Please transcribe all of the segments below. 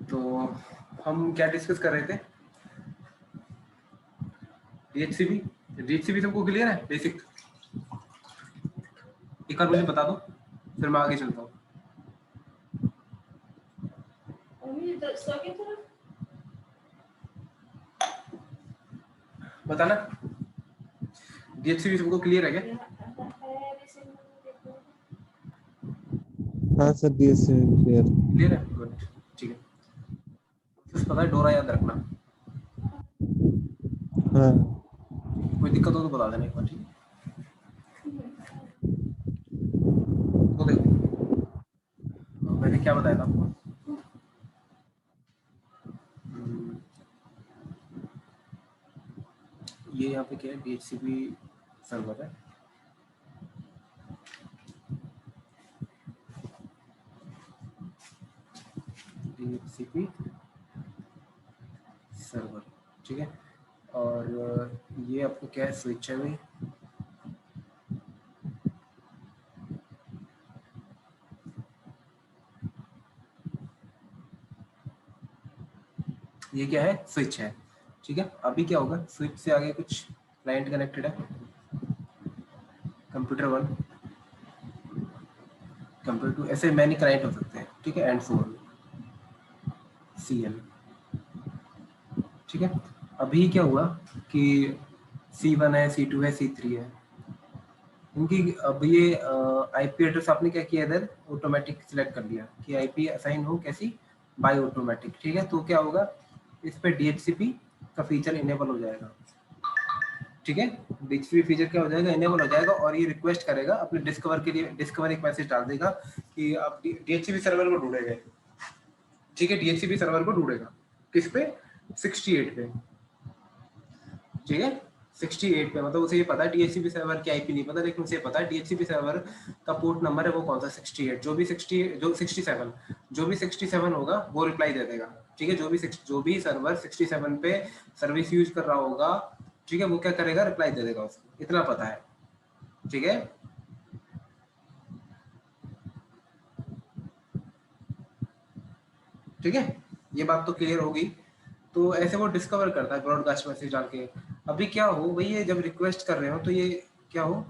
तो हम क्या डिस्कस कर रहे थे? डीएचसीपी। डीएचसीपी सबको क्लियर है? बेसिक एक बार मुझे बता दो, फिर मैं आगे चलता हूँ। बताना, डीएचसीपी सबको क्लियर है क्या? हाँ सर, डीएचसीपी क्लियर। क्लियर है, गुड, ठीक है। बस पता है, डोरा याद रखना। हाँ कोई दिक्कत हो तो बता देना एक बार, ठीक है? तो देखो, मैंने क्या बताया था आपको? ये यहाँ पे क्या है, डीएचसीपी सर्वर है। डीएचसीपी सर्वर, ठीक है। और ये आपको क्या है, स्विच है भाई। ये क्या है, स्विच है, ठीक है। अभी क्या होगा, स्विच से आगे कुछ क्लाइंट कनेक्टेड है, कंप्यूटर 1, कंप्यूटर 2, ऐसे मैनी क्लाइंट हो सकते हैं, ठीक है, एंड सो ऑन, CL, ठीक है। अभी क्या हुआ कि C1 है, C2 है, C3 है, इनकी अब ये IP एड्रेस आपने क्या किया इधर, ऑटोमेटिक सिलेक्ट कर दिया कि IP असाइन हो कैसी, बाय ऑटोमेटिक, ठीक है। तो क्या होगा, इस पे DHCP का फीचर इनेबल हो जाएगा, ठीक है। DHCP फीचर क्या हो जाएगा, इनेबल हो जाएगा, और ये रिक्वेस्ट करेगा अपने डिस्कवर के लिए, डिस्कवर एक मैसेज डाल देगा कि आप DHCP सर्वर को ढूंढेगा, ठीक है। DHCP सर्वर को ढूंढेगा किस पे, 68 पे, ठीक है। 68 पे, मतलब उसे ये पता है DHCP सर्वर की IP नहीं पता, लेकिन उसे पता है DHCP सर्वर का पोर्ट नंबर है वो कौन सा, 68, जो भी 67, जो भी 67 होगा वो रिप्लाई दे देगा, ठीक है। जो भी सर्वर 67 पे सर्विस यूज कर रहा होगा, ठीक है, वो क्या करेगा, रिप्लाई दे देगा उसको, इतना पता है, ठीक है। ठीक है, ये बात तो क्लियर होगी। तो ऐसे वो डिस्कवर करता है ब्रॉडकास्ट मैसेज डाल के। अभी क्या हो भाई, ये जब रिक्वेस्ट कर रहे हो तो ये क्या हो,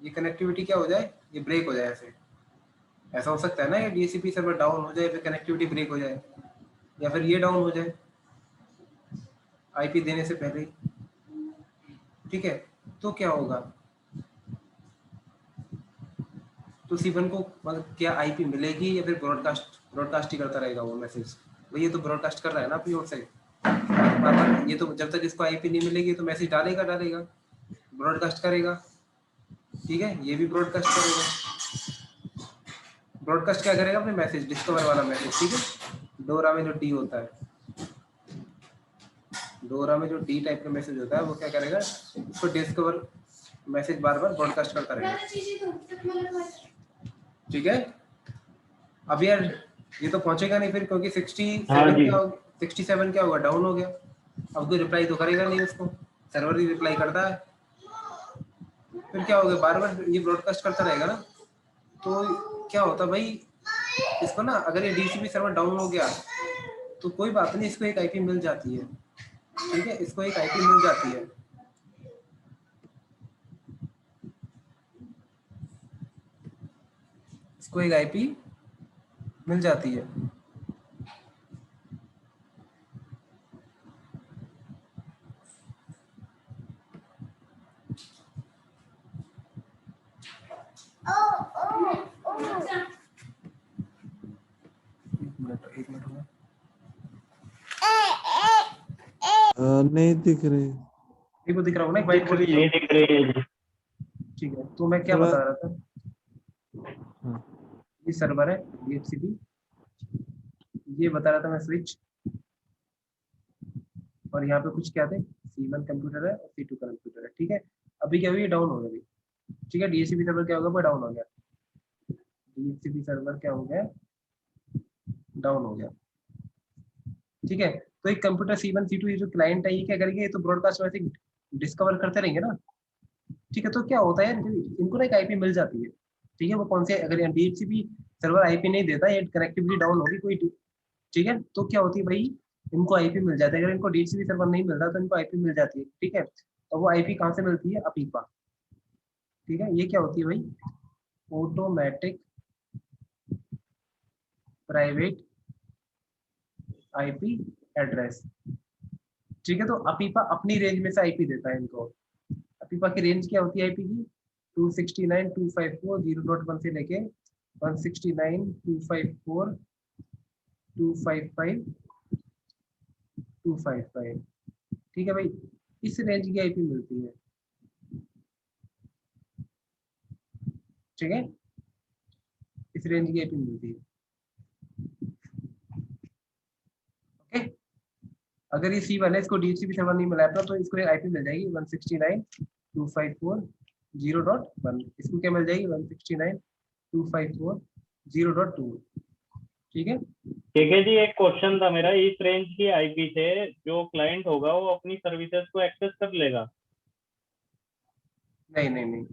ये कनेक्टिविटी क्या हो जाए, ये ब्रेक हो जाए, ऐसा हो सकता है ना, ये DHCP सर्वर डाउन हो जाए, फिर कनेक्टिविटी ब्रेक हो जाए, या फिर ये डाउन हो जाए IP देने से पहले ही, ठीक है। तो क्या होगा, तो C1 को मतलब क्या IP मिलेगी, या फिर ब्रॉडकास्ट ही करता रहेगा वो मैसेज। भाई ये तो ब्रॉडकास्ट कर रहा है ना अपनी ओर से, ये तो जब तक इसको IP नहीं मिलेगी तो मैसेज डालेगा, ब्रॉडकास्ट करेगा, ठीक है। ये भी ब्रॉडकास्ट करेगा, ब्रॉडकास्ट क्या करेगा, अपने मैसेज, डिस्कवर वाला मैसेज, ठीक है। डोरा में जो D होता है, डोरा में जो D टाइप का मैसेज होता है, वो क्या करेगा, उसको डिस्कवर मैसेज बार बार ब्रॉडकास्ट करता रहेगा, ठीक है। अब यार ये तो पहुंचेगा नहीं फिर, क्योंकि 67 क्या होगा, डाउन हो गया। अब कोई रिप्लाई तो करेगा नहीं उसको, सर्वर ही रिप्लाई करता है, फिर क्या होगा, बार बार ये ब्रॉडकास्ट करता रहेगा ना। तो क्या होता भाई, इसको ना, अगर ये DHCP सर्वर डाउन हो गया तो कोई बात नहीं, इसको एक IP मिल जाती है, ठीक है, इसको एक IP मिल जाती है, इसको एक IP मिल जाती है। एक मिनट हुआ, नहीं दिख रही। देखो दिख रहा होगा ना, व्हाइट बोर्ड दिख रहा, ठीक है। तो मैं क्या थोड़ा बता रहा था, हाँ। ये सर्वर है DHCP, ये बता रहा था मैं, स्विच, और यहाँ पे कुछ क्या थे, C1 कंप्यूटर है और C2 कंप्यूटर है, ठीक है। अभी क्या हुआ, ये डाउन हो गया, ठीक है। DHCP सर्वर क्या होगा, डाउन हो गया, DHCP सर्वर क्या हो गया, डाउन हो गया, ठीक है। तो एक कंप्यूटर C1 C2 ये जो क्लाइंट है, ये क्या करेंगे, ये तो ब्रॉडकास्ट मैसेज डिस्कवर करते रहेंगे ना, ठीक है। तो क्या होता है, इनको ना एक IP मिल जाती है, ठीक है। वो कौन से, अगर DHCP सर्वर IP नहीं देता, ये कनेक्टिविटी डाउन होगी कोई, ठीक है, तो क्या होती है भाई, इनको आईपी मिल जाता है। अगर इनको डीएचसीपी सर्वर नहीं मिल रहा तो इनको आईपी मिल जाती है। ठीक है, तो वो आईपी कहाँ से मिलती है, अपीपा। ठीक है, ये क्या होती है भाई, ऑटोमेटिक प्राइवेट आईपी एड्रेस। ठीक है, तो अपीपा अपनी रेंज में से आईपी देता है इनको। अपीपा की रेंज क्या होती है आईपी की, 269.254.0.1 से लेके 169.254.255.255। ठीक है भाई, इस रेंज की आईपी मिलती है। ठीक है, इस रेंज की आईपी मिलती है। ओके, अगर ये C1 है, इसको DHCP सर्वर नहीं मिला है तो इसको आईपी मिल जाएगी 169.254.0.1। इसको क्या मिल जाएगी, 169.254.0.2। ठीक है, ठीक है जी, एक क्वेश्चन था मेरा, इस रेंज की आईपी से जो क्लाइंट होगा वो अपनी सर्विसेज को एक्सेस कर लेगा? नहीं नहीं नहीं,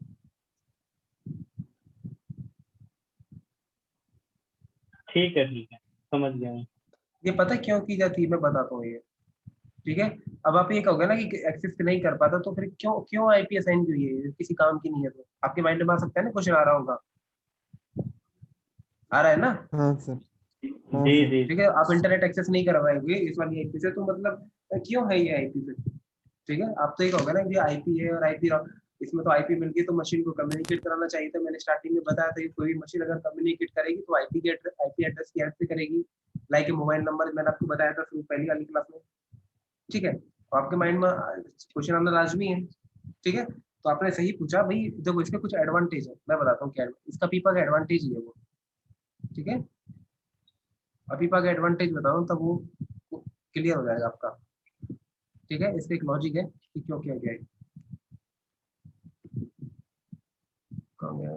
ठीक है, समझ गया मैं। ये पता है क्यों की जाती है, मैं बताता हूँ ये। ठीक है, अब आप ये कहोगे ना कि एक्सेस नहीं कर पाता, तो फिर क्यों क्यों आईपी असाइन की हुई है, किसी काम की नहीं है, तो आपके माइंड में आ सकता है ना, क्वेश्चन आ रहा होगा, आ रहा है ना। हाँ सर। हाँ जी सर। जी। ठीक है, आप इंटरनेट एक्सेस नहीं करवाएंगे इस वाली आईपी से, तो मतलब क्यों है ये आईपी फिर। ठीक है, आप तो ये कहोगे ना कि आईपी है और आईपी, इसमें तो आईपी मिल गई तो मशीन को कम्युनिकेट कराना चाहिए था। मैंने स्टार्टिंग में बताया था कि कोई भी मशीन अगर कम्युनिकेट करेगी तो आईपी एड्रेस की हेल्प से करेगी, लाइक मोबाइल नंबर, मैंने आपको बताया था शुरू पहली वाली क्लास में। ठीक है, तो आपके माइंड में क्वेश्चन आना लाजमी है। ठीक है, तो आपने सही पूछा भाई, देखो इसके कुछ एडवांटेज है, मैं बताता हूँ क्या इसका पीपा का एडवांटेज ही है वो। ठीक है, पीपा का एडवांटेज बताऊँ तब वो क्लियर हो जाएगा आपका। ठीक है, इसका एक लॉजिक है कि क्यों किया गया है। कहाँ गया?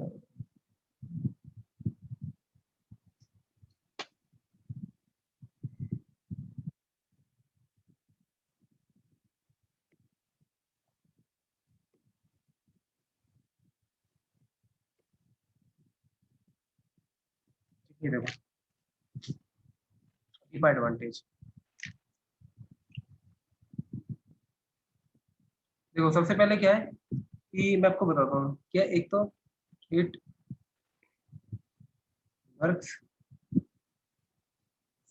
ये देखो पीपा एडवांटेज, देखो सबसे पहले क्या है कि मैं आपको बताता हूँ क्या, एक तो it works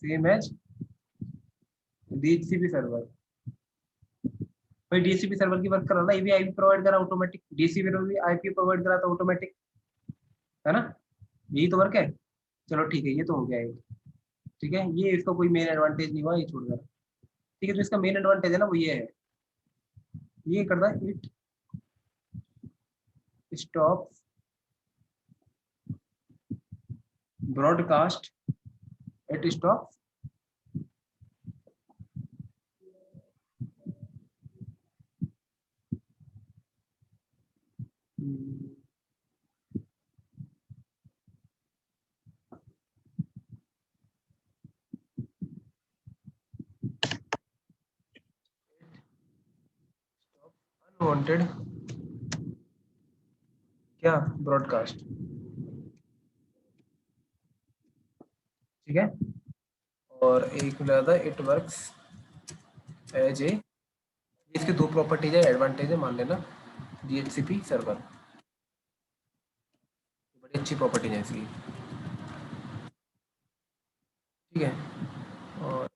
same as DHCP server. भाई डीएचसीपी सर्वर की वर्क करा ना, ये भी आईपी प्रोवाइड करा ऑटोमेटिक, डीएचसीपी भी आईपी प्रोवाइड करा था ऑटोमेटिक, है ना, यही तो वर्क है। चलो ठीक है, ये तो हो गया एक। ठीक है, ये इसका कोई मेन एडवांटेज नहीं हुआ, ये छोड़ कर। ठीक है, तो इसका मेन एडवांटेज है ना वो ये है, ये करता है it stop broadcast it stop unwanted क्या ब्रॉडकास्ट। ठीक है, और एक मिला था इट वर्क्स एज ए, इसके दो प्रॉपर्टीज है, एडवांटेज है मान लेना, डीएचसीपी सर्वर, बड़ी अच्छी प्रॉपर्टी है इसकी। ठीक है, और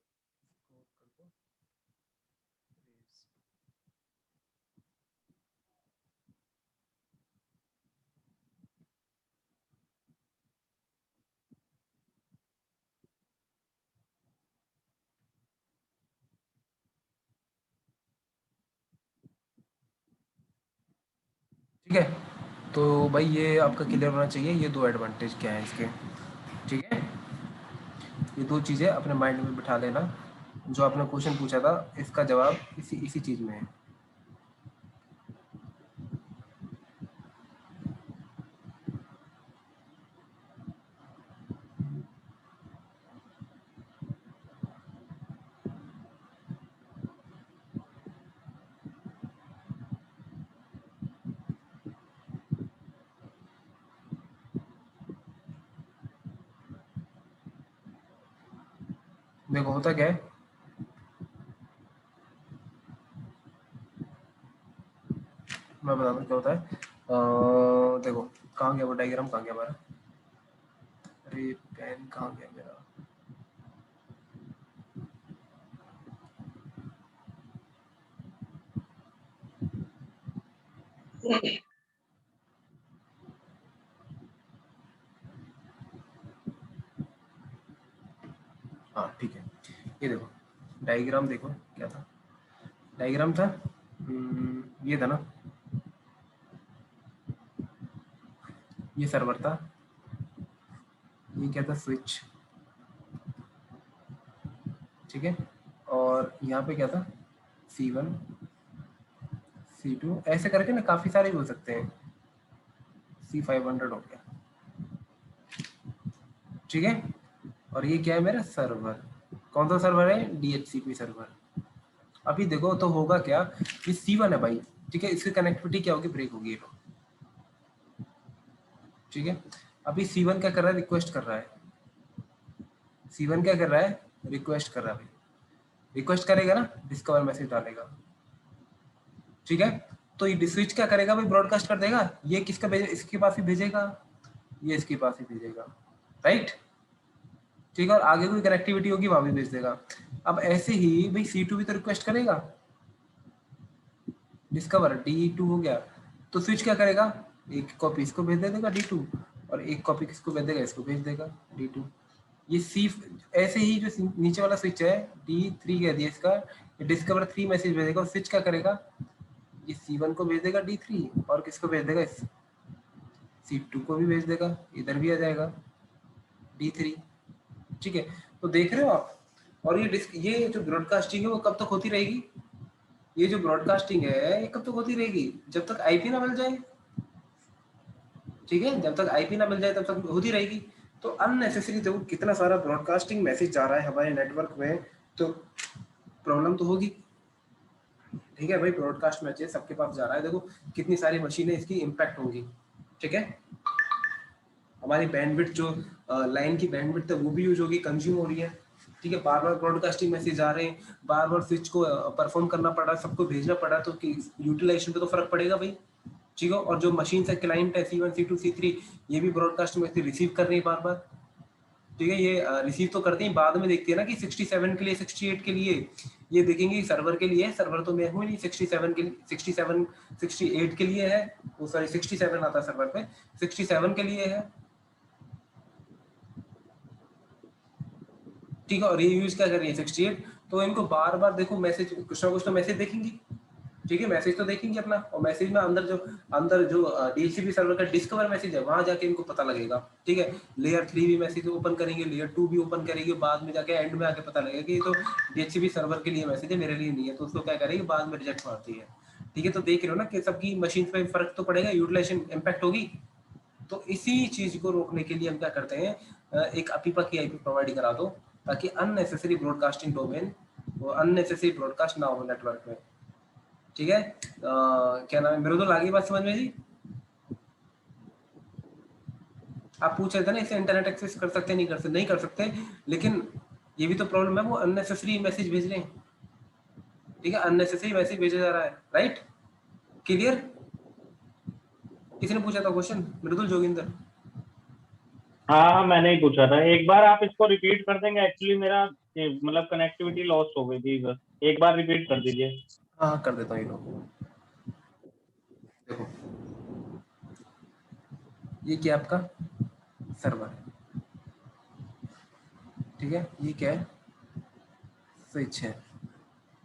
ठीक है, तो भाई ये आपका क्लियर होना चाहिए, ये दो एडवांटेज क्या है इसके। ठीक है, ये दो चीज़ें अपने माइंड में बिठा लेना, जो आपने क्वेश्चन पूछा था इसका जवाब इसी इसी चीज़ में है। देखो होता क्या है, मैं बता दूं क्या होता है। देखो कहाँ गया वो डायग्राम, कहाँ गया हमारा, अरे पेन कहाँ गया मेरा। हाँ ठीक है, ये देखो डायग्राम, देखो क्या था डायग्राम था, ये था ना, ये सर्वर था, ये क्या था, स्विच, ठीक है, और यहाँ पे क्या था, C1 C2 ऐसे करके ना काफी सारे भी हो सकते हैं, C500 हो गया, ठीक है। और ये क्या है मेरा सर्वर, कौन सा सर्वर है, DHCP सर्वर। अभी देखो तो होगा क्या, ये C1 है भाई, ठीक है, इसकी कनेक्टिविटी क्या होगी, ब्रेक होगी, ये लो, ठीक है। अभी C1 क्या कर रहा है, रिक्वेस्ट कर रहा है, C1 क्या कर रहा है, रिक्वेस्ट कर रहा है भाई, रिक्वेस्ट करेगा ना, डिस्कवर मैसेज डालेगा, ठीक है। तो ये स्विच क्या करेगा भाई, ब्रॉडकास्ट कर देगा, ये किसका भेजे, इसके पास ही भेजेगा, ये इसके पास ही भेजेगा, राइट, ठीक है, और आगे कोई कनेक्टिविटी होगी वहां भी भेज देगा। अब ऐसे ही भाई C2 भी तो रिक्वेस्ट करेगा, डिस्कवर D2 हो गया, तो स्विच क्या करेगा, एक कॉपी इसको भेज देगा D2, और एक कॉपी किसको भेज देगा, इसको भेज देगा D2। ये सी ऐसे ही जो नीचे वाला स्विच है D3 कह दिया इसका, डिस्कवर 3 मैसेज भेजेगा, और स्विच क्या करेगा, ये C1 को भेज देगा D3, और किसको भेज देगा, C2 को भी भेज देगा, इधर भी आ जाएगा D3, ठीक है। तो देख रहे हो आप, और ये जो ब्रॉडकास्टिंग है वो कब तक होती रहेगी, ये जो ब्रॉडकास्टिंग है ये कब तक होती रहेगी, जब तक आईपी ना मिल जाए, ठीक है, जब तक आईपी ना मिल जाए तब तक होती रहेगी। तो अननेसेसरी देखो कितना सारा ब्रॉडकास्टिंग मैसेज जा रहा है हमारे नेटवर्क में, तो प्रॉब्लम तो होगी, ठीक है भाई, ब्रॉडकास्ट मैसेज सबके पास जा रहा है, देखो कितनी सारी मशीनें इसकी इम्पैक्ट होंगी, ठीक है। हमारी बैंडविड्थ जो लाइन की बैंडविड्थ है वो भी यूज होगी, कंज्यूम हो रही है, ठीक है, बार बार ब्रॉडकास्टिंग मैसेज आ रहे हैं, बार बार स्विच को परफॉर्म करना पड़ रहा है, सबको भेजना पड़ रहा है, तो यूटिलाइजेशन पे तो फर्क पड़ेगा भाई, ठीक है। और जो मशीन से क्लाइंट है C1 C2 C3 ये भी ब्रॉडकास्ट मैसेज रिसीव कर रही है बार बार, ठीक है, ये रिसीव तो करती है, बाद में देखती है ना कि 67 के लिए 68 के लिए, ये देखेंगे सर्वर के लिए, सर्वर तो मैं हूँ नहीं, 67 के लिए 67 68 के लिए है, वो सॉरी 67 आता है सर्वर पे, 67 के लिए है, ठीक है। और ये यूज क्या कर रही है 68, तो इनको बार बार देखो मैसेज, कुछ ना कुछ तो मैसेज देखेंगी, ठीक है, मैसेज तो देखेंगे अपना, और मैसेज में अंदर जो DHCP सर्वर का डिस्कवर मैसेज है वहां जाके इनको पता लगेगा, ठीक है। लेयर 3 भी मैसेज ओपन करेंगे, लेयर 2 भी ओपन करेंगे, बाद में जाके एंड में आके पता लगेगा कि ये तो DHCP सर्वर के लिए मैसेज है, मेरे लिए नहीं है, तो उसको क्या करेंगे, बाद में रिजेक्ट मारती है, ठीक है। तो देख रहे हो ना कि सबकी मशीन पे फर्क तो पड़ेगा, यूटिलाइजेशन इम्पैक्ट होगी। तो इसी चीज को रोकने के लिए हम क्या करते हैं, एक अपीपा की आईपी प्रोवाइड करा दो, ताकि अननेसेसरी ब्रॉडकास्टिंग डोमेन, वो अननेसेसरी ब्रॉडकास्ट ना हो नेटवर्क में, ठीक है। क्या नाम है, मेरे तो आगे बात समझ में जी, आप पूछ रहे थे ना इसे इंटरनेट एक्सेस कर सकते नहीं कर सकते, नहीं कर सकते, लेकिन ये भी तो प्रॉब्लम है, वो अननेसेसरी मैसेज भेज रहे हैं, ठीक है, अननेसेसरी मैसेज भेजा जा रहा है, राइट, क्लियर। किसने पूछा था क्वेश्चन, मृदुल जोगिंदर। हाँ मैंने ही पूछा था, एक बार आप इसको रिपीट कर देंगे, एक्चुअली मेरा मतलब कनेक्टिविटी लॉस्ट हो गई थी, बस एक बार रिपीट कर दीजिए। हाँ कर देता हूँ, ये लो देखो, ये क्या आपका सर्वर है, ठीक है, ये क्या है, स्विच है,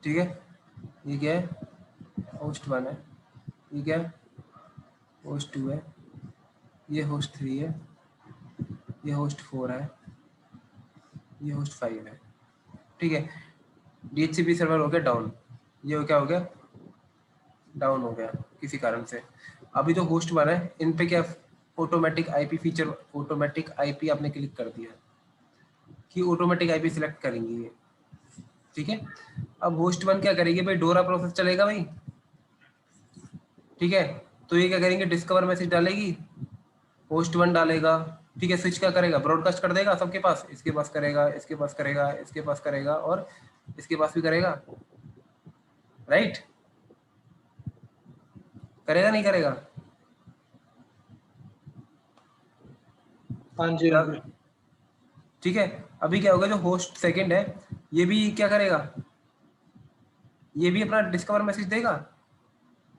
ठीक है, ये क्या है, होस्ट 1 है, ये क्या है, होस्ट 2 है, ये होस्ट 3 है, ये होस्ट 4 है, ये होस्ट 5 है, ठीक है। DHCP सर्वर हो गया डाउन, ये क्या हो गया, डाउन हो गया किसी कारण से। अभी जो होस्ट 1 है इन पे क्या, automatic IP feature, automatic IP आपने क्लिक कर दिया कि ऑटोमेटिक आईपी सिलेक्ट करेंगे ये, ठीक है। अब होस्ट 1 क्या करेगी भाई, डोरा प्रोसेस चलेगा भाई, ठीक है, तो ये क्या करेंगे, डिस्कवर मैसेज डालेगी, होस्ट 1 डालेगा, ठीक है, स्विच क्या करेगा, ब्रॉडकास्ट कर देगा सबके पास, इसके पास करेगा, इसके पास करेगा, इसके पास करेगा और इसके पास भी करेगा, राइट? करेगा नहीं करेगा? हाँ जी हाँ जी। ठीक है, अभी क्या होगा, जो होस्ट सेकंड है ये भी क्या करेगा, ये भी अपना डिस्कवर मैसेज देगा,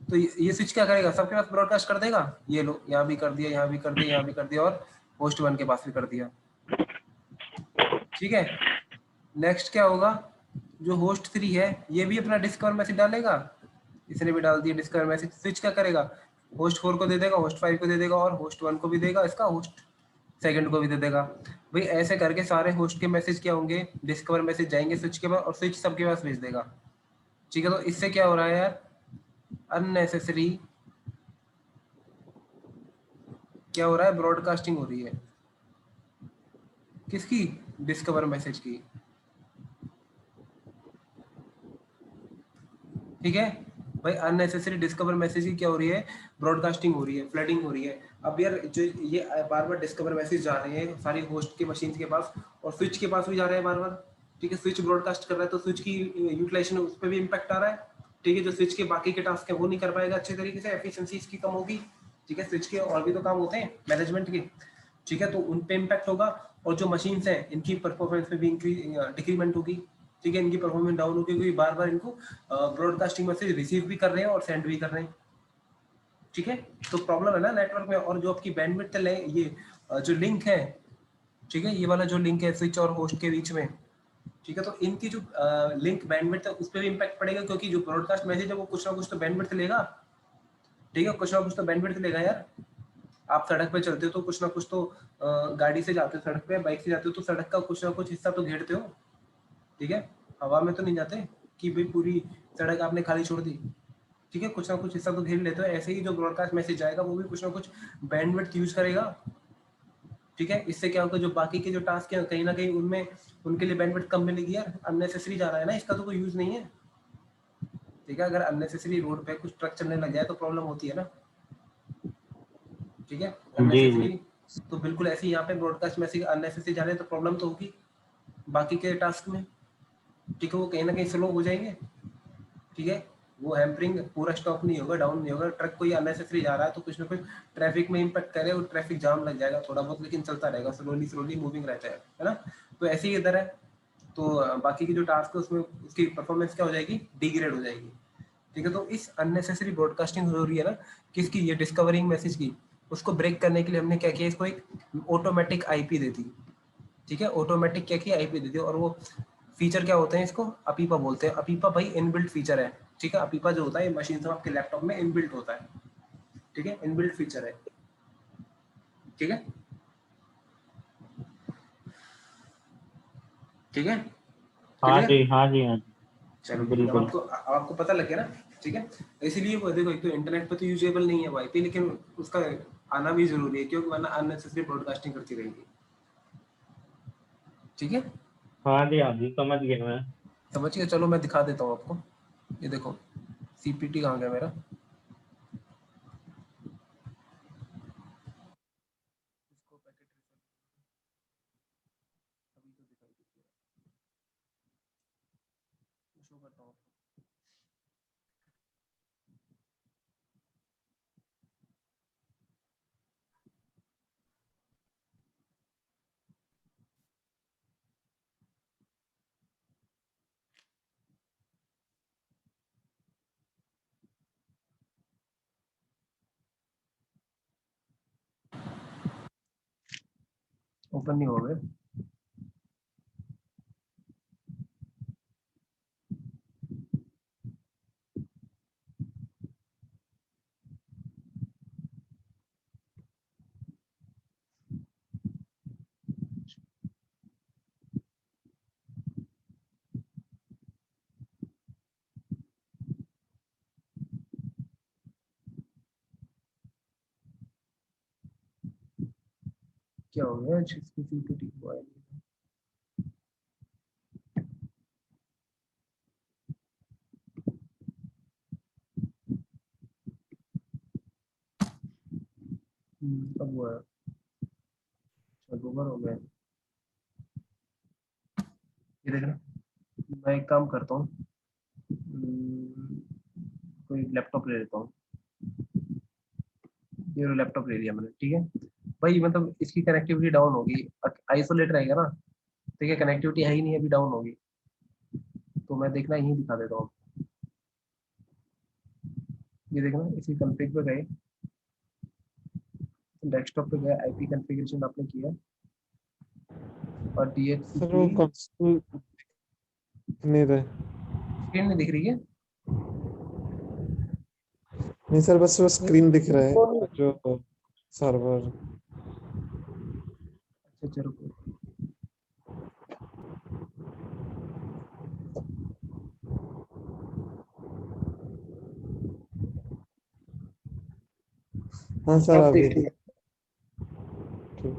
तो ये स्विच क्या करेगा, सबके पास ब्रॉडकास्ट कर देगा, ये लो यहाँ भी कर दिया, यहाँ भी कर दिया, यहाँ भी कर दिया और होस्ट वन के पास भी कर दिया। ठीक है, नेक्स्ट क्या होगा, जो होस्ट थ्री है ये भी अपना डिस्कवर मैसेज डालेगा, इसने भी डाल दिया डिस्कवर मैसेज, स्विच क्या करेगा, होस्ट फोर को दे देगा, होस्ट फाइव को दे देगा और होस्ट वन को भी देगा, इसका होस्ट सेकंड को भी दे देगा। भाई ऐसे करके सारे होस्ट के मैसेज क्या होंगे, डिस्कवर मैसेज जाएंगे स्विच के पास और स्विच सबके पास भेज देगा। ठीक है, तो इससे क्या हो रहा है यार, अननेसेसरी क्या हो रहा है, ब्रॉडकास्टिंग हो रही है, किसकी, डिस्कवर मैसेज की। ठीक है भाई, अननेसेसरी डिस्कवर मैसेज की क्या हो रही है, ब्रॉडकास्टिंग हो रही है, फ्लडिंग हो रही है। अब यार जो ये बार बार डिस्कवर मैसेज जा रहे हैं सारी होस्ट के मशीन के पास और स्विच के पास भी जा रहे हैं बार बार। ठीक है, स्विच ब्रॉडकास्ट कर रहा है तो स्विच की यूटिलाइजेशन उस पर भी इम्पैक्ट आ रहा है। ठीक है, जो स्विच के बाकी के टास्क है वो नहीं कर पाएगा अच्छे तरीके से, एफिशिएंसी इसकी कम होगी। ठीक है, स्विच के और भी तो काम होते हैं मैनेजमेंट के। ठीक है, तो उन पे इम्पैक्ट होगा और जो मशीन्स हैं इनकी परफॉर्मेंस में भी डिक्रीमेंट होगी। ठीक है, इनकी परफॉर्मेंस डाउन होगी क्योंकि बार बार इनको ब्रॉडकास्टिंग मैसेज रिसीव भी कर रहे हैं और सेंड भी कर रहे हैं। ठीक है, तो प्रॉब्लम है ना नेटवर्क में। और जो आपकी बैंडविड्थ है, ये जो लिंक है, ठीक है, ये वाला जो लिंक है स्विच और होस्ट के बीच में, ठीक है, तो इनकी जो लिंक बैंडविड्थ है उस पर भी इम्पैक्ट पड़ेगा क्योंकि जो ब्रॉडकास्ट मैसेज है वो कुछ ना कुछ तो बैंडविड्थ लेगा। ठीक है, कुछ ना कुछ तो बैंडविड्थ लेगा यार। आप सड़क पे चलते हो तो कुछ ना कुछ तो गाड़ी से जाते हो, सड़क पे बाइक से जाते हो तो सड़क का कुछ ना कुछ हिस्सा तो घेरते हो। ठीक है, हवा में तो नहीं जाते कि भाई पूरी सड़क आपने खाली छोड़ दी। ठीक है, कुछ ना कुछ हिस्सा तो घेर लेते हो। ऐसे ही जो ब्रॉडकास्ट मैसेज जाएगा वो भी कुछ ना कुछ बैंडविड्थ यूज करेगा। ठीक है, इससे क्या होगा, जो बाकी के जो टास्क हैं कहीं ना कहीं उनमें उनके लिए बैंडविड्थ कम मिलेगी यार, अननेसेसरी जा रहा है ना, इसका तो कोई यूज नहीं है। ठीक है, अगर अननेसेसरी रोड पे कुछ ट्रक चलने लग जाए तो प्रॉब्लम होती है ना। ठीक है, जी जी। अननेसेसरी तो बिल्कुल ऐसे ही यहाँ पे ब्रॉडकास्ट मैसेज अननेसेसरी जा रहे हैं तो प्रॉब्लम तो होगी बाकी के टास्क में। ठीक है, वो कहीं ना कहीं स्लो हो जाएंगे। ठीक है, वो हैम्परिंग पूरा स्टॉप नहीं होगा, डाउन नहीं होगा, ट्रक कोई अननेसेसरी जा रहा है तो कुछ ना कुछ ट्रैफिक में इम्पैक्ट करे और ट्रैफिक जाम लग जाएगा थोड़ा बहुत, लेकिन चलता रहेगा, स्लोली स्लोली मूविंग रहता है ना। तो ऐसे ही इधर है, तो बाकी की जो टास्क है उसमें उसकी परफॉर्मेंस क्या हो जाएगी, डिग्रेड हो जाएगी। ठीक है, तो इस अननेसेसरी ब्रॉडकास्टिंग हो रही है ना किसकी, ये डिस्कवरिंग मैसेज की, उसको ब्रेक करने के लिए हमने क्या किया, इसको एक ऑटोमेटिक आईपी दे दी। ठीक है, ऑटोमेटिक क्या किया, आईपी दे दी। और वो फीचर क्या होते हैं, इसको अपीपा बोलते हैं। अपीपा भाई इनबिल्ट फीचर है। ठीक है, अपीपा जो होता है मशीन से आपके लैपटॉप में इनबिल्ट होता है। ठीक है, इनबिल्ट फीचर है। ठीक है, ठीक है, हाँ क्लियर? जी हाँ जी हाँ जी। चलो ठीक है, अब बिल्कुल। आपको पता लग गया ना। ठीक है, इसीलिए वो देखो, एक तो इंटरनेट पे तो यूजेबल नहीं है वाईपी, लेकिन उसका आना भी जरूरी है क्योंकि वरना अननेसेसरी ब्रॉडकास्टिंग करती रहेगी। ठीक है, हाँ जी समझ गया मैं। समझिए। चलो मैं दिखा देता हूँ आपको, ये देखो सीपीटी कहाँ गया मेरा, इसको पैकेट अभी तो दिखाई देती है, शो करता हूँ आपको। ओपन नहीं हो गए। क्या हो गया, इसकी सीपीटी को आया नहीं। अब हुआ है। ओवर हो गया। ये देखना, मैं एक काम करता हूँ, कोई लैपटॉप ले लेता हूँ। ये लैपटॉप ले लिया मैंने, ठीक है भाई। मतलब इसकी कनेक्टिविटी डाउन होगी, आइसोलेट रहेगा ना, ठीक है, कनेक्टिविटी है ही नहीं, अभी डाउन होगी। तो मैं देखना यही दिखा देता हूँ। ये देखना, इसी कॉन्फ़िग पे गए, डेस्कटॉप पे गए, आईपी कॉन्फ़िगरेशन आपने किया और सर वो DHCP। कंसोल नहीं रहे। स्क्रीन नहीं दिख रही है? नहीं सर, बस वो स्क्रीन दिख रहा है जो सर्वर। अच्छा चलो रुको। हाँ सर, अब अभी देखिए, ठीक।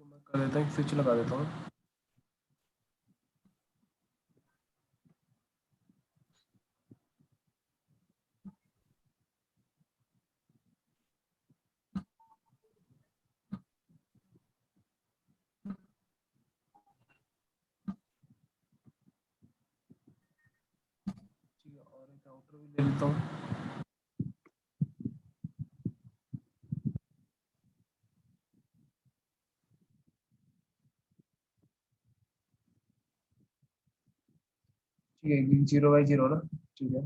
मैं कर देता हूँ, स्विच लगा देता हूँ। ठीक है, और एक राउटर भी ले लेता हूँ। ठीक है, 0x0 ना, ठीक है।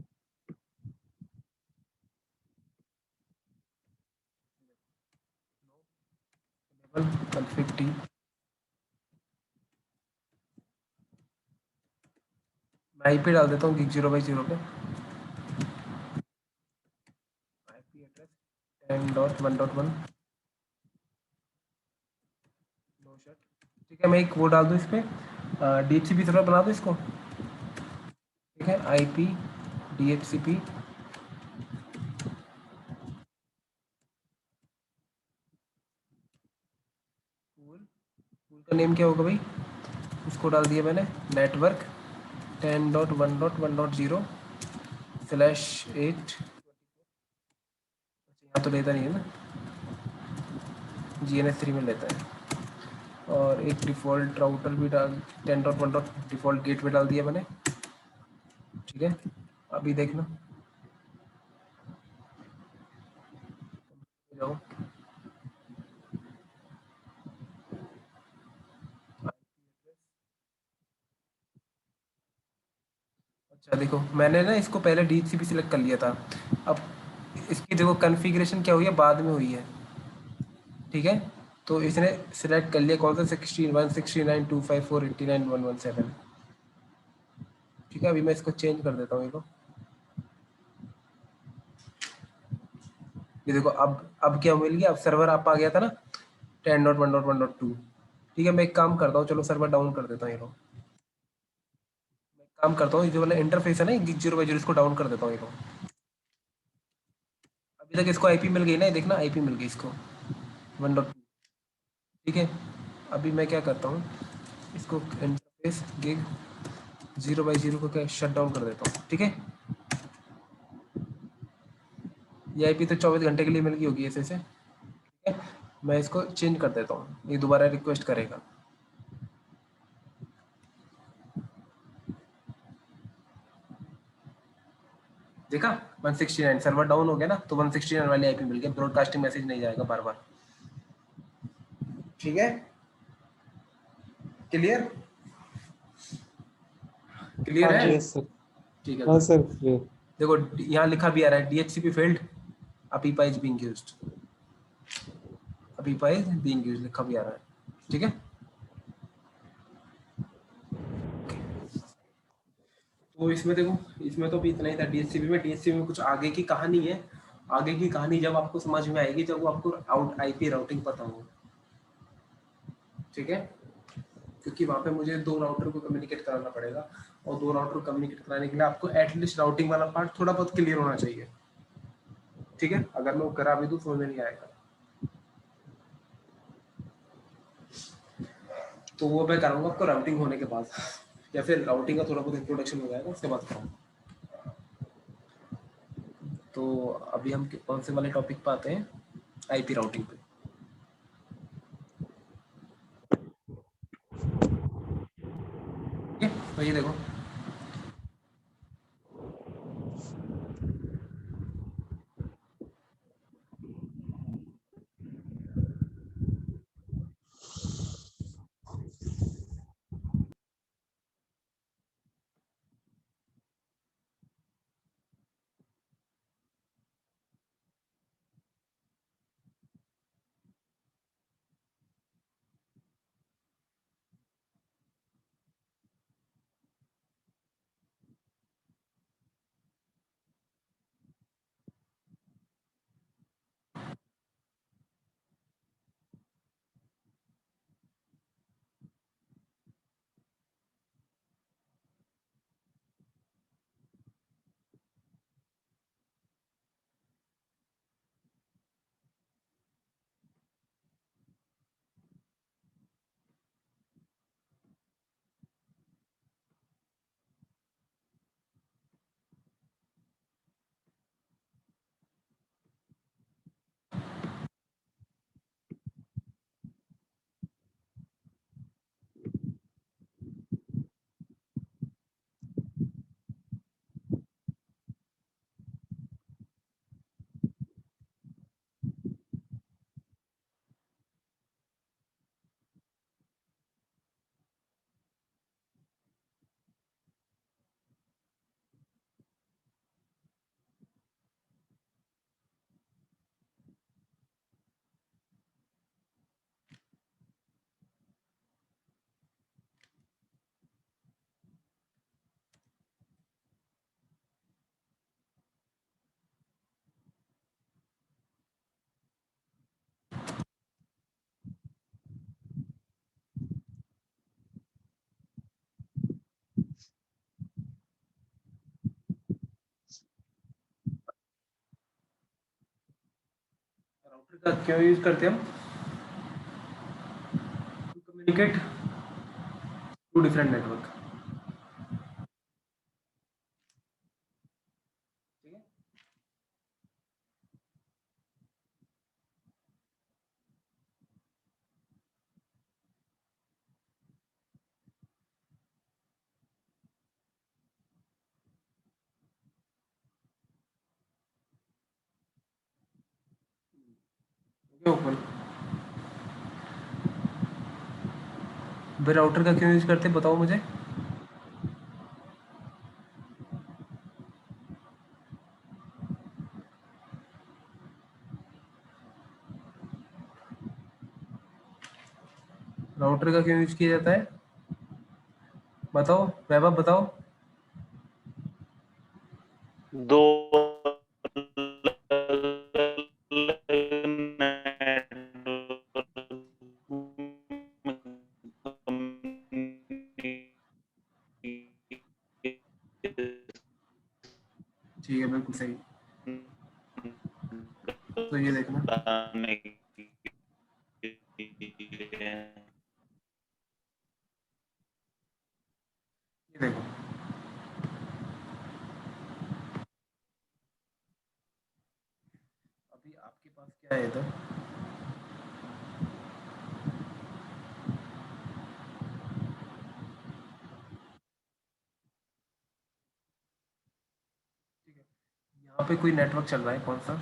कॉन्फ़िग टी, मैं आईपी डाल देता हूँ गिग 0x0 पे। IP address 10.1.1 no shut. ठीक है, मैं एक वो डाल दूँ इस पे, DHCP सर्वर बना दूँ इसको। ठीक है, आईपी DHCP पूल, पूल का नेम क्या होगा भाई, उसको डाल दिया मैंने, नेटवर्क 10.1.1.0/8। यहाँ तो लेता नहीं है ना, GNS3 में लेता है। और एक डिफ़ॉल्ट राउटर भी डाल, 10.1. डिफ़ॉल्ट गेट पे डाल दिया मैंने। ठीक है, अभी देखना, जाओ। अच्छा देखो, मैंने ना इसको पहले DHCP सिलेक्ट कर लिया था। अब इसकी देखो कॉन्फ़िगरेशन क्या हुई है, बाद में हुई है। ठीक है, तो इसने सिलेक्ट कर लिया कौन सा, 16.169.254.89.117। ठीक है, अभी मैं इसको चेंज कर देता हूँ। ये देखो, अब क्या मिल गया, अब सर्वर आप आ गया था ना 10.1.1.2। ठीक है, मैं एक काम करता हूँ, चलो सर्वर डाउन कर देता हूँ। ये लो, मैं एक काम करता हूँ, ये जो वाला इंटरफेस है ना 0x0, इसको डाउन कर देता हूँ। ये लो, अभी तक इसको आईपी मिल गई ना, ये देखना आईपी मिल गई इसको 1.2। ठीक है, अभी मैं क्या करता हूँ, इसको इंटरफेस गिग 0x0 को क्या शट डाउन कर देता हूँ। ठीक है, ये आईपी तो 24 घंटे के लिए मिल गई होगी ऐसे से। ठीक है, मैं इसको चेंज कर देता हूँ, ये दोबारा रिक्वेस्ट करेगा। देखा, 169 सर्वर डाउन हो गया ना, तो 169 वाली आईपी मिल गया, ब्रॉडकास्टिंग मैसेज नहीं जाएगा बार बार। ठीक है, क्लियर, क्लियर हाँ है? Yes sir. ठीक है हाँ गुड। Sir, clear. देखो यहाँ लिखा भी आ रहा है, DHCP failed, अपीपा is being used, अपीपा is being used लिखा भी आ रहा है। ठीक है, तो इसमें देखो, इसमें तो भी इतना ही था DHCP में। DHCP में कुछ आगे की कहानी है, आगे की कहानी जब आपको समझ में आएगी, जब वो आपको आईपी राउटिंग पता होगा। ठीक है, क्योंकि वहाँ पे मुझे 2 राउटर को कम्युनिकेट कराना पड़ेगा, और दो राउटर कम्युनिकेट कराने के लिए आपको एटलीस्ट राउटिंग वाला पार्ट थोड़ा बहुत क्लियर होना चाहिए, ठीक है। अगर मैं वो करा भी दूं समझ में नहीं आएगा। तो वो मैं कराऊंगा आपको राउटिंग होने के बाद, या फिर राउटिंग का थोड़ा बहुत इंट्रोडक्शन हो जाएगा उसके बाद कराऊंगा। तो अभी हम कौन से वाले टॉपिक पे आते हैं, आईपी राउटिंग पे। ठीक है, तो ये देखो राउटर का क्यों यूज करते हैं हम, to communicate to different network, ठीक है। ओपन वे राउटर का क्यों यूज करते हैं बताओ मुझे। राउटर का क्यों यूज किया जाता है बताओ, वैभव बताओ। दो ठीक है बिल्कुल सही। तो ये देखना, ये देखो अभी आपके पास क्या है इधर, ठीक है। यहाँ पे कोई नेटवर्क चल रहा है कौन सा,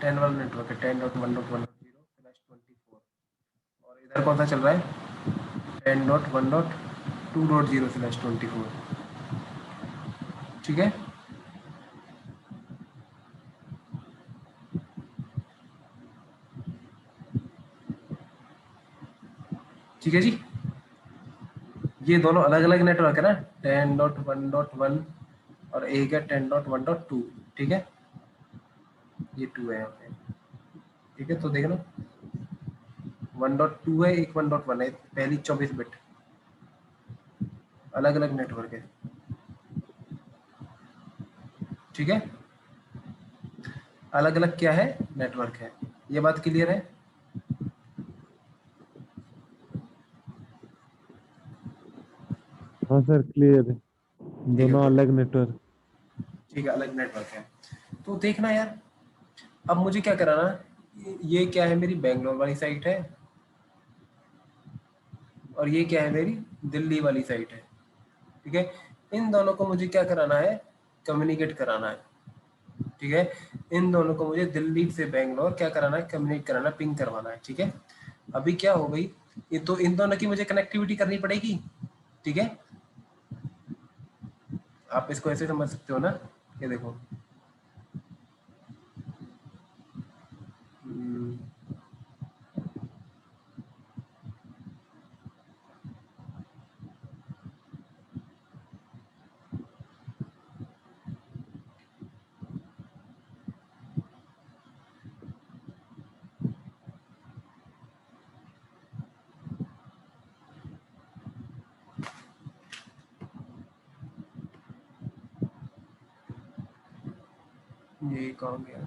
10 वाला नेटवर्क है, 10.1.1.0/24, और इधर कौन सा चल रहा है, 10.1.2.0/24, ठीक है। ठीक है जी, ये दोनों अलग अलग नेटवर्क है ना, 10.1.1 और एक है 10.1.2, ठीक है। ये 2 है यहाँ पे, ठीक है। तो देखना 1.2 है, एक 1.1 है, पहली 24 बिट, अलग अलग नेटवर्क है, ठीक है, अलग अलग क्या है, नेटवर्क है। ये बात क्लियर है? हाँ सर क्लियर है, ठीक है, दोनों गुड, अलग नेटवर्क। ठीक है, अलग नेटवर्क है। तो देखना यार, अब मुझे क्या कराना, ये क्या है, मेरी बेंगलोर वाली साइट है, और ये क्या है, मेरी दिल्ली वाली साइट है, ठीक है। इन दोनों को मुझे क्या कराना है, कम्युनिकेट कराना है, ठीक है। इन दोनों को मुझे दिल्ली से बेंगलोर क्या कराना है, कम्युनिकेट कराना, पिंग करवाना है, ठीक है। अभी क्या हो गई, ये तो इन दोनों की मुझे कनेक्टिविटी करनी पड़ेगी, ठीक है। आप इसको ऐसे समझ सकते हो ना, ये देखो, हम्म, ये कहाँ गया,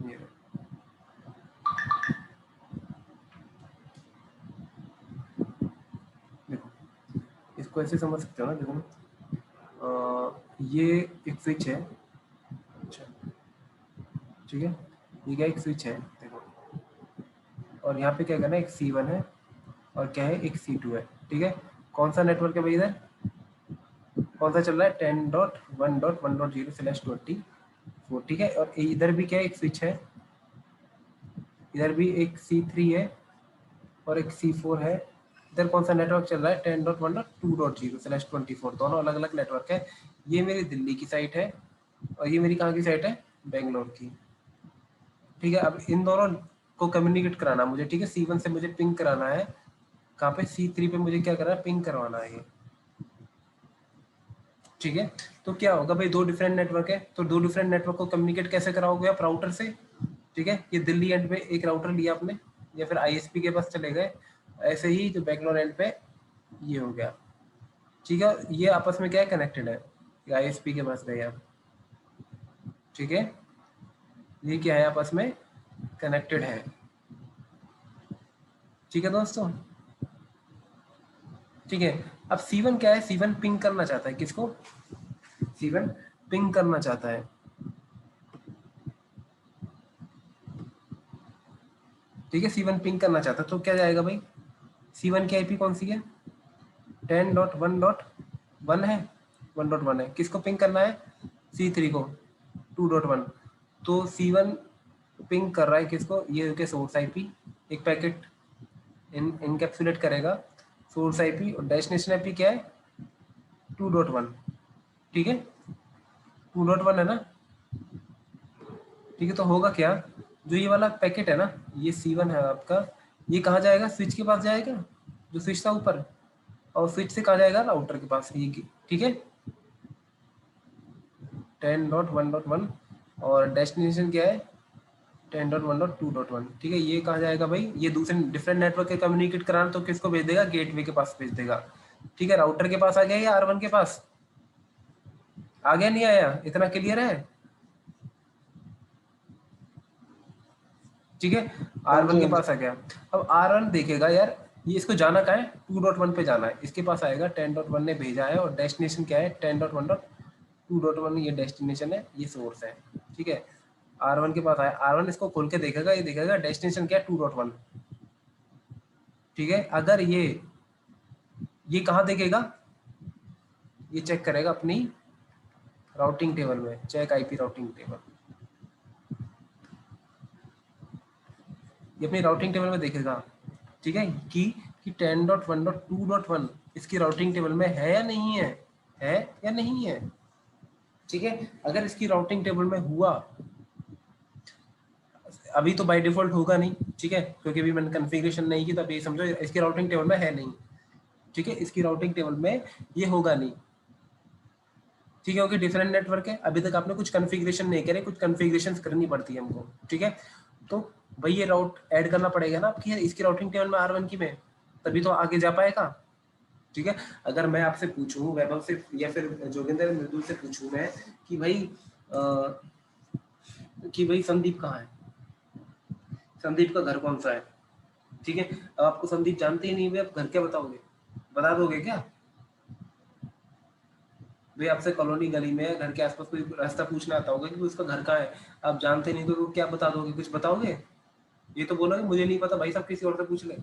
ये रहा। देखो, इसको ऐसे समझ सकते हो ना, देखो, ये एक स्विच है, अच्छा, ठीक है, ये क्या एक स्विच है, देखो, और यहाँ पे क्या करना है, एक C1 है, और क्या है, एक C2 है, ठीक है। कौन सा नेटवर्क है भाई इधर, कौन सा चल रहा है, 10.1.1.0/24, ठीक है। और इधर भी क्या है, एक स्विच है, इधर भी एक C3 है, और एक C4 है। इधर कौन सा नेटवर्क चल रहा है, 10.1.2.0/24, दोनों अलग अलग नेटवर्क है। ये मेरी दिल्ली की साइट है, और ये मेरी कहाँ की साइट है, बेंगलोर की, ठीक है। अब इन दोनों को कम्युनिकेट कराना मुझे, ठीक है। C1 से मुझे पिंग कराना है, कहाँ पे, C3 पे मुझे क्या करना है, पिंग करवाना है ये, ठीक है। तो क्या होगा भाई, दो डिफरेंट नेटवर्क है, तो दो डिफरेंट नेटवर्क को कम्युनिकेट कैसे कराओगे आप, राउटर से, ठीक है। ये दिल्ली एंड पे एक राउटर लिया आपने, या फिर ISP के पास चले गए, ऐसे ही जो बेंगलोर एंड पे ये हो गया, ठीक है। ये आपस में क्या है, कनेक्टेड है, ISP के पास गए आप, ठीक है। ये क्या है, आपस में कनेक्टेड है, ठीक है दोस्तों, ठीक है। अब C1 क्या है, C1 पिंग करना चाहता है, किसको, C1 पिंग करना चाहता है, ठीक है। C1 पिंग करना चाहता है, तो क्या जाएगा भाई, C1 की IP कौन सी है, 10.1.1 है, 1.1 है, किसको पिंग करना है, C3 को, 2.1। तो C1 पिंग कर रहा है किसको, ये के सोर्स IP, एक पैकेट इनकैप्सुलेट करेगा सोर्स IP, और डेस्टिनेशन IP क्या है, 2.1, ठीक है, 2.1 है ना, ठीक है। तो होगा क्या, जो ये वाला पैकेट है ना, ये C1 है आपका, ये कहाँ जाएगा, स्विच के पास जाएगा, जो स्विच था ऊपर, और स्विच से कहाँ जाएगा, राउटर के पास, ये ठीक है, 10.1.1, और डेस्टिनेशन क्या है, 10.1.2.1, ठीक है। ये कहाँ जाएगा भाई, ये दूसरे डिफरेंट नेटवर्क के कम्युनिकेट कराना, तो किसको भेज देगा, गेटवे के पास भेज देगा, ठीक है। राउटर के पास आ गया या R1 के पास आ गया, नहीं आया, इतना क्लियर है, ठीक है। हाँ R1 जी, के हाँ जी। पास आ गया। अब R1 देखेगा यार, ये इसको जाना कहाँ है, 2.1 पे जाना है, इसके पास आएगा, 10.1 ने भेजा है, और डेस्टिनेशन क्या है, 10.1.2.1, ये डेस्टिनेशन है, ये सोर्स है, ठीक है। R1 के पास आया, R1 इसको खोल के देखेगा, ये देखेगा डेस्टिनेशन क्या है, 2.1, ठीक है। अगर ये कहाँ देखेगा, ये चेक करेगा अपनी राउटिंग टेबल में, चेक IP राउटिंग टेबल, ये अपनी राउटिंग टेबल में देखेगा, ठीक है, कि 10.1.2.1 इसकी राउटिंग टेबल में है या नहीं है या नहीं है, ठीक है। अगर इसकी राउटिंग टेबल में हुआ, अभी तो बाय डिफॉल्ट होगा नहीं, ठीक है, क्योंकि अभी मैंने कॉन्फ़िगरेशन नहीं की, तो अभी समझो इसकी राउटिंग टेबल में है नहीं, ठीक है, इसकी राउटिंग टेबल में ये होगा नहीं, ठीक है, क्योंकि डिफरेंट नेटवर्क है, अभी तक आपने कुछ कॉन्फ़िगरेशन नहीं करे, कुछ कॉन्फ़िगरेशन करनी पड़ती है हमको, ठीक है। तो भाई ये राउट ऐड करना पड़ेगा ना आपकी, इसकी राउटिंग टेबल में R1 की में, तभी तो आगे जा पाएगा, ठीक है। अगर मैं आपसे पूछूं वैभव से या फिर जोगिंदर मृदुल से पूछूं मैं कि भाई संदीप कहाँ है, संदीप का घर कौन सा है, ठीक है। अब आपको संदीप जानते ही नहीं हुए, आप घर क्या बताओगे, बता दोगे क्या भाई? आपसे कॉलोनी गली में घर के आसपास कोई रास्ता पूछना आता होगा कि उसका घर कहाँ है, आप जानते नहीं तो क्या बता दोगे, कुछ बताओगे? ये तो बोलोगे मुझे नहीं पता भाई साहब किसी और से पूछ ले।